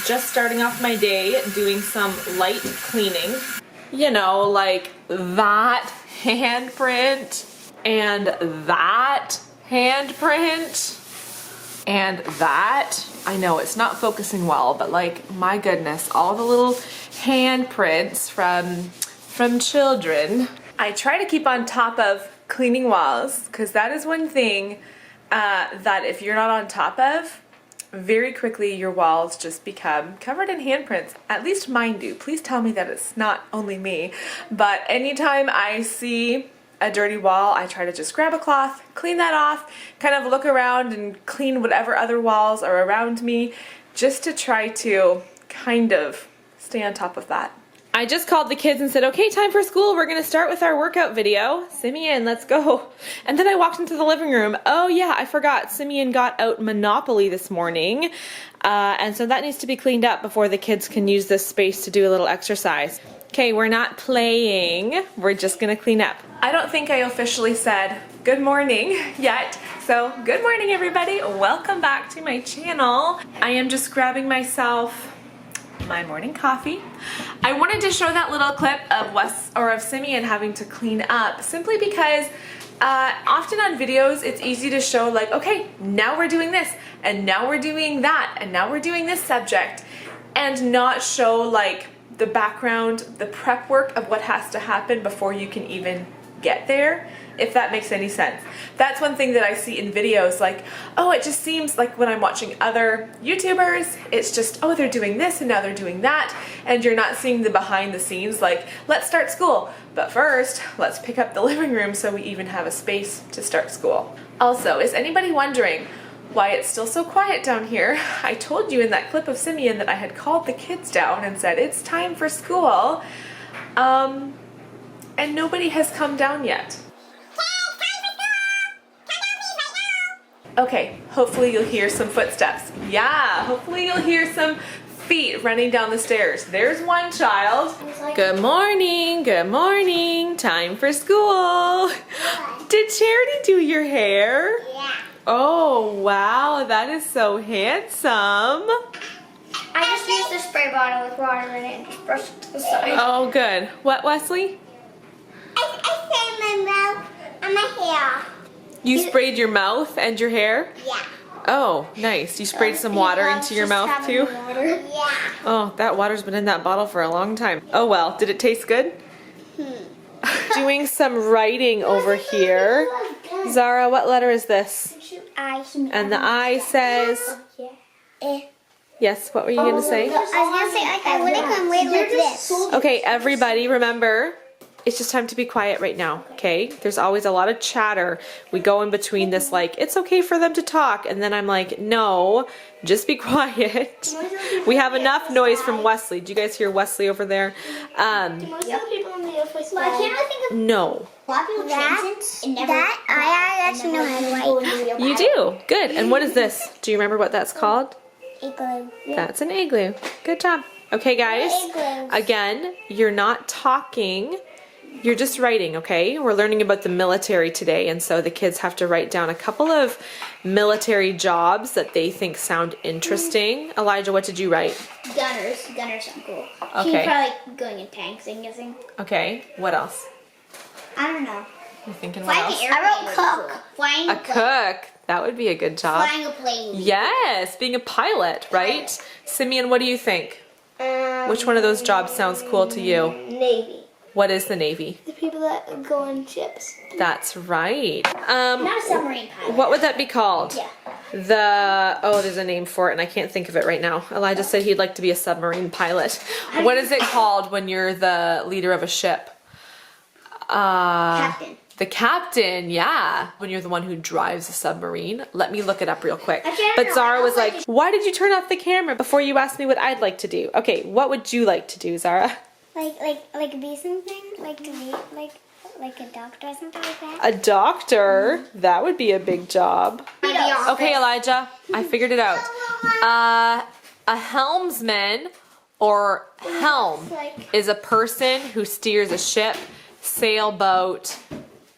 Just starting off my day doing some light cleaning. You know, like that handprint and that handprint and that. I know it's not focusing well, but like, my goodness, all the little handprints from children. I try to keep on top of cleaning walls, because that is one thing that if you're not on top of, very quickly your walls just become covered in handprints. At least mine do. Please tell me that it's not only me. But anytime I see a dirty wall, I try to just grab a cloth, clean that off, kind of look around and clean whatever other walls are around me, just to try to kind of stay on top of that. I just called the kids and said, okay, time for school. We're going to start with our workout video. Simeon, let's go. And then I walked into the living room. Oh yeah, I forgot. Simeon got out Monopoly this morning. And so that needs to be cleaned up before the kids can use this space to do a little exercise. Okay, we're not playing. We're just going to clean up. I don't think I officially said good morning yet. So good morning, everybody. Welcome back to my channel. I am just grabbing myself my morning coffee. I wanted to show that little clip of Simeon having to clean up, simply because often on videos it's easy to show like, okay, now we're doing this, and now we're doing that, and now we're doing this subject, and not show like the background, the prep work of what has to happen before you can even get there, if that makes any sense. That's one thing that I see in videos, like, oh, it just seems like when I'm watching other YouTubers, it's just, oh, they're doing this and now they're doing that, and you're not seeing the behind the scenes, like, let's start school, but first, let's pick up the living room so we even have a space to start school. Also, is anybody wondering why it's still so quiet down here? I told you in that clip of Simeon that I had called the kids down and said, it's time for school, and nobody has come down yet. Okay, hopefully you'll hear some footsteps. Yeah, hopefully you'll hear some feet running down the stairs. There's one child. Good morning, good morning. Time for school. Did Charity do your hair? Yeah. Oh, wow, that is so handsome. I just used a spray bottle with water in it and just brushed it to the side. Oh, good. What, Wesley? I sprayed my mouth and my hair. You sprayed your mouth and your hair? Yeah. Oh, nice. You sprayed some water into your mouth too? Yeah. Oh, that water's been in that bottle for a long time. Oh well, did it taste good? Doing some writing over here. Zara, what letter is this? And the I says... Yes, what were you going to say? I was going to say, I wouldn't come wait like this. Okay, everybody, remember, it's just time to be quiet right now, okay? There's always a lot of chatter. We go in between this like, it's okay for them to talk, and then I'm like, no, just be quiet. We have enough noise from Wesley. Do you guys hear Wesley over there? Most of the people in the office I can't really think of No. that I actually know how to write. You do? Good. And what is this? Do you remember what that's called? Igloo. That's an igloo. Good job. Okay, guys. Igloos. Again, you're not talking. You're just writing, okay? We're learning about the military today, and so the kids have to write down a couple of military jobs that they think sound interesting. Elijah, what did you write? Gunners. Gunners sound cool. Okay. She's probably going in tanks, I'm guessing. Okay, what else? I don't know. You're thinking what Flying else? an airplane. I wrote cook. Flying A cook. That would be a good job. Flying a plane. Yes, being a pilot, right? Simeon, what do you think? Which one of those jobs sounds cool to you? Navy. What is the Navy? The people that go on ships. That's right. Not a submarine pilot. What would that be called? Yeah. Oh, there's a name for it and I can't think of it right now. Elijah said he'd like to be a submarine pilot. What is it called when you're the leader of a ship? Captain. The captain, yeah. When you're the one who drives a submarine. Let me look it up real quick. don't But know. Zara I was don't like, why did you turn off the camera before you asked me what I'd like to do? Okay, what would you like to do, Zara? Like be something? Like to be like a doctor or something like that? A doctor? That would be a big job. Okay, Elijah, I figured it out. A helmsman or helm is a person who steers a ship, sailboat,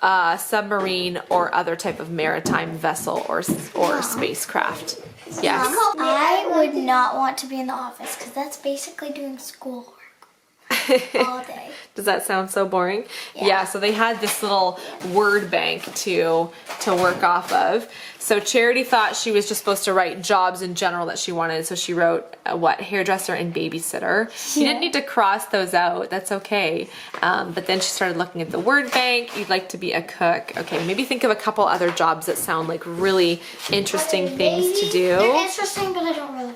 submarine, or other type of maritime vessel or spacecraft. Yes. I would not want to be in the office because that's basically doing schoolwork all day. Does that sound so boring? Yeah. So they had this little word bank to work off of. So Charity thought she was just supposed to write jobs in general that she wanted. So she wrote hairdresser and babysitter. You didn't need to cross those out. That's okay. But then she started looking at the word bank. You'd like to be a cook. Okay, maybe think of a couple other jobs that sound like really interesting things to do. They're interesting, but I don't really.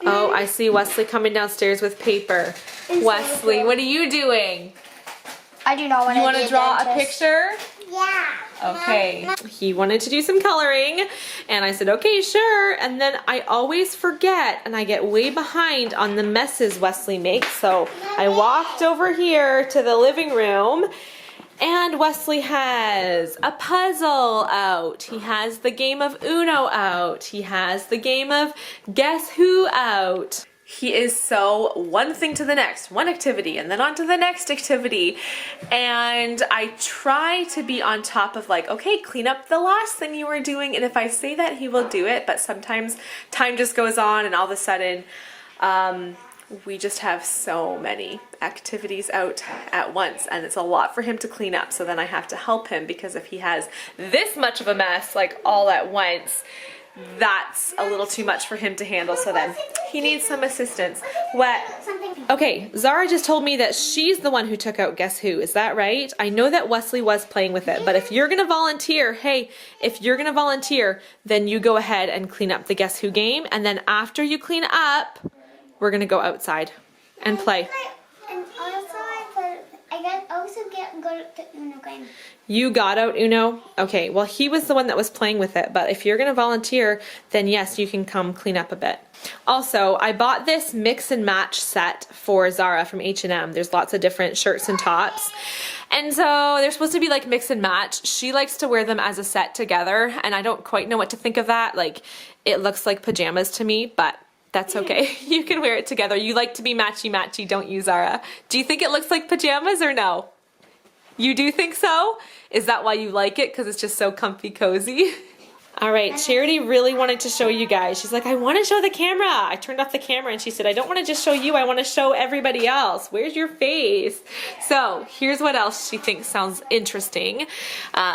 Oh, I see Wesley coming downstairs with paper. Wesley, what are you doing? I do not want to. You want to draw a picture? Yeah. Okay. He wanted to do some coloring, and I said, okay, sure. And then I always forget, and I get way behind on the messes Wesley makes. So I walked over here to the living room, and Wesley has a puzzle out. He has the game of Uno out. He has the game of Guess Who out. He is so one thing to the next, one activity, and then on to the next activity. And I try to be on top of like, okay, clean up the last thing you were doing. And if I say that, he will do it. But sometimes time just goes on and all of a sudden, we just have so many activities out at once, and it's a lot for him to clean up. So then I have to help him, because if he has this much of a mess like all at once, that's a little too much for him to handle. So then he needs some assistance. Okay, Zara just told me that she's the one who took out Guess Who. Is that right? I know that Wesley was playing with it, but if you're gonna volunteer, hey, if you're gonna volunteer, then you go ahead and clean up the Guess Who game, and then after you clean up, we're gonna go outside and play. And also, I also go to the Uno game. You got out Uno? Okay, well, he was the one that was playing with it, but if you're gonna volunteer, then yes, you can come clean up a bit. Also, I bought this mix and match set for Zara from H&M. There's lots of different shirts and tops. And so they're supposed to be like mix and match. She likes to wear them as a set together, and I don't quite know what to think of that. Like, it looks like pajamas to me, but that's okay. You can wear it together. You like to be matchy-matchy, don't you, Zara? Do you think it looks like pajamas or no? You do think so? Is that why you like it? Because it's just so comfy cozy? All right, Charity really wanted to show you guys. She's like, I want to show the camera. I turned off the camera and she said, I don't want to just show you, I want to show everybody else. Where's your face? So here's what else she thinks sounds interesting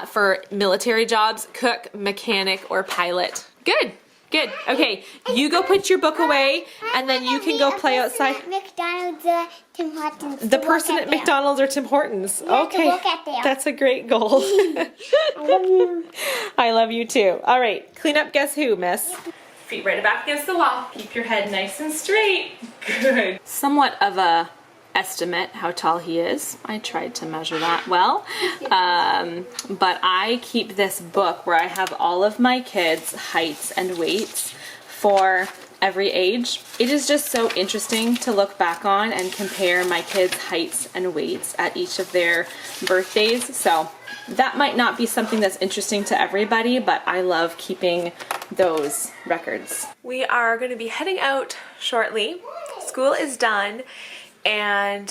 for military jobs: cook, mechanic, or pilot. Good. Good. Okay, you go put your book away, and then you can go play outside. McDonald's, Tim Hortons. The person at McDonald's or Tim Hortons. Okay, that's a great goal. I love you. I love you too. All right, clean up Guess Who, miss. Feet right back against the wall. Keep your head nice and straight. Good. Somewhat of a estimate how tall he is. I tried to measure that well. But I keep this book where I have all of my kids' heights and weights for every age. It is just so interesting to look back on and compare my kids' heights and weights at each of their birthdays. So that might not be something that's interesting to everybody, but I love keeping those records. We are going to be heading out shortly. School is done. And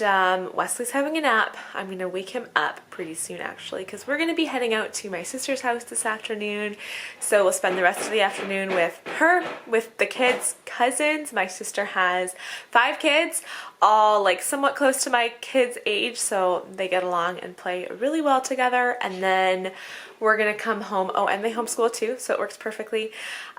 Wesley's having a nap. I'm gonna wake him up pretty soon actually, because we're gonna be heading out to my sister's house this afternoon. So we'll spend the rest of the afternoon with her, with the kids' cousins. My sister has 5 kids, all like somewhat close to my kids' age, so they get along and play really well together. And then we're gonna come home. Oh, and they homeschool too, so it works perfectly.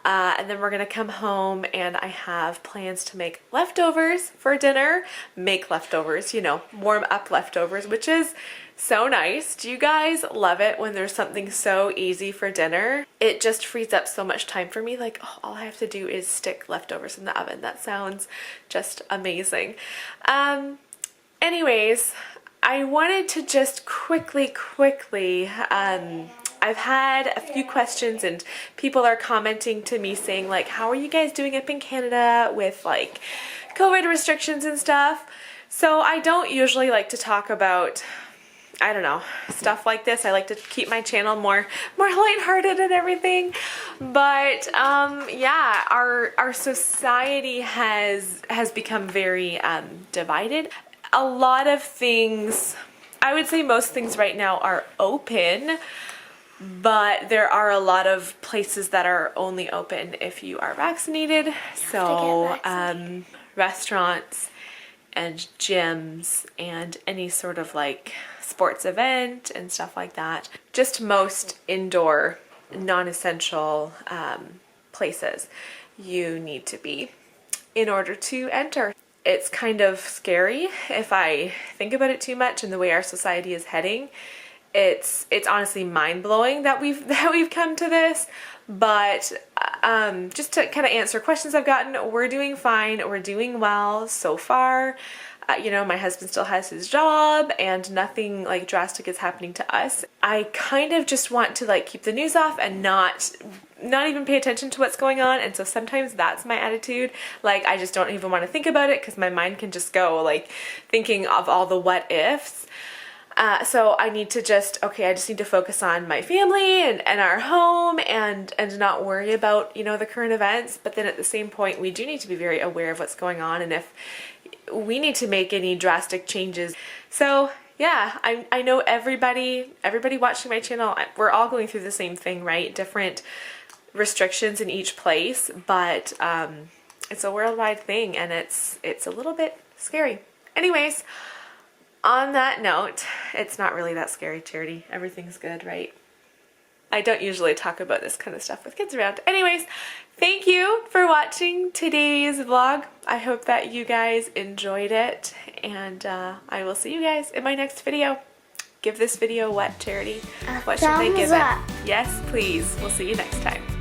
And then we're gonna come home, and I have plans to make leftovers for dinner. Make leftovers, you know, warm up leftovers, which is so nice. Do you guys love it when there's something so easy for dinner? It just frees up so much time for me. Like, oh, all I have to do is stick leftovers in the oven. That sounds just amazing. Anyways, I wanted to just quickly, I've had a few questions and people are commenting to me saying like, how are you guys doing up in Canada with like COVID restrictions and stuff? So I don't usually like to talk about, I don't know, stuff like this. I like to keep my channel more lighthearted and everything. But yeah, our society has become very divided. A lot of things, I would say most things right now are open, but there are a lot of places that are only open if you are vaccinated. So restaurants and gyms and any sort of like sports event and stuff like that. Just most indoor, non-essential places you need to be in order to enter. It's kind of scary if I think about it too much and the way our society is heading. It's honestly mind-blowing that we've come to this, but just to kind of answer questions I've gotten, we're doing fine, we're doing well so far. You know, my husband still has his job and nothing like drastic is happening to us. I kind of just want to like keep the news off and not even pay attention to what's going on, and so sometimes that's my attitude. Like I just don't even want to think about it because my mind can just go like thinking of all the what ifs. So I need to I just need to focus on my family and our home and not worry about, you know, the current events. But then at the same point, we do need to be very aware of what's going on and if we need to make any drastic changes. So yeah, I know everybody watching my channel, we're all going through the same thing, right? Different restrictions in each place, but it's a worldwide thing and it's a little bit scary. Anyways, on that note, it's not really that scary, Charity. Everything's good, right? I don't usually talk about this kind of stuff with kids around. Anyways, thank you for watching today's vlog. I hope that you guys enjoyed it, and I will see you guys in my next video. Give this video what, Charity? What should they give it? Yes, please. We'll see you next time.